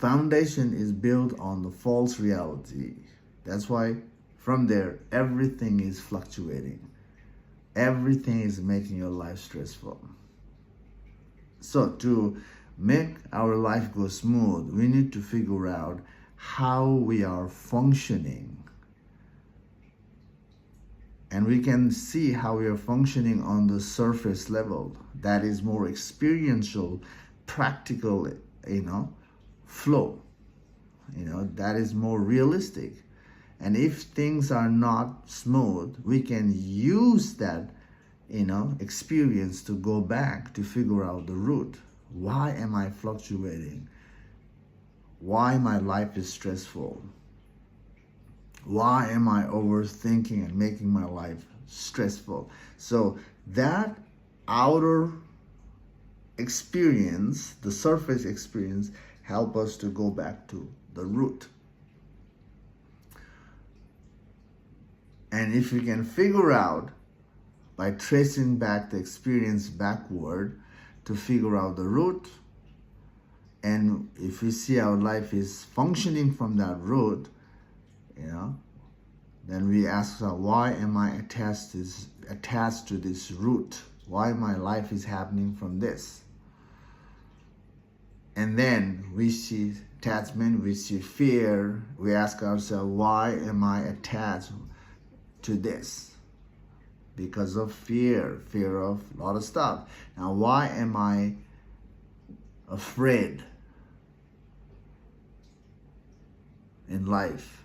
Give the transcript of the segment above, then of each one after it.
foundation is built on the false reality. That's why from there, everything is fluctuating. Everything is making your life stressful. So to make our life go smooth, we need to figure out how we are functioning. And we can see how we are functioning on the surface level. That is more experiential, practical, flow. That is more realistic. And if things are not smooth, we can use that, experience to go back to figure out the root. Why am I fluctuating? Why my life is stressful? Why am I overthinking and making my life stressful? So that outer experience, the surface experience, help us to go back to the root. And if we can figure out by tracing back the experience backward to figure out the root, and if we see our life is functioning from that root, then we ask ourselves, why am I attached to this root? Why my life is happening from this? And then we see attachment, we see fear. We ask ourselves, why am I attached to this? Because of fear of a lot of stuff. Now, why am I afraid in life?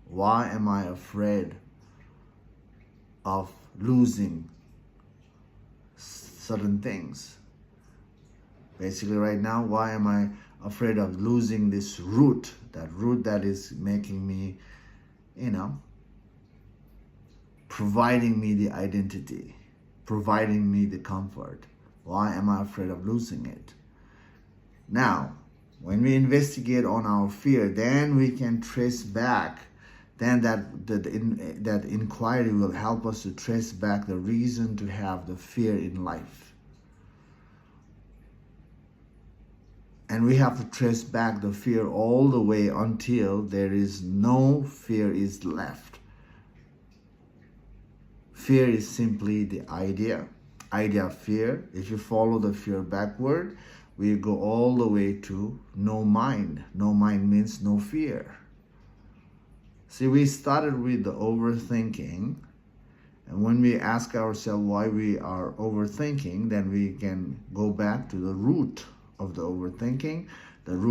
Why am I afraid of losing certain things? Basically, right now, why am I afraid of losing this root? That root that is making me, providing me the identity, providing me the comfort. Why am I afraid of losing it? Now, when we investigate on our fear, then we can trace back. Then that inquiry will help us to trace back the reason to have the fear in life. And we have to trace back the fear all the way until there is no fear is left. Fear is simply the idea of fear. If you follow the fear backward, we go all the way to no mind. No mind means no fear. See, we started with the overthinking, and when we ask ourselves why we are overthinking, then we can go back to the root of the overthinking. The root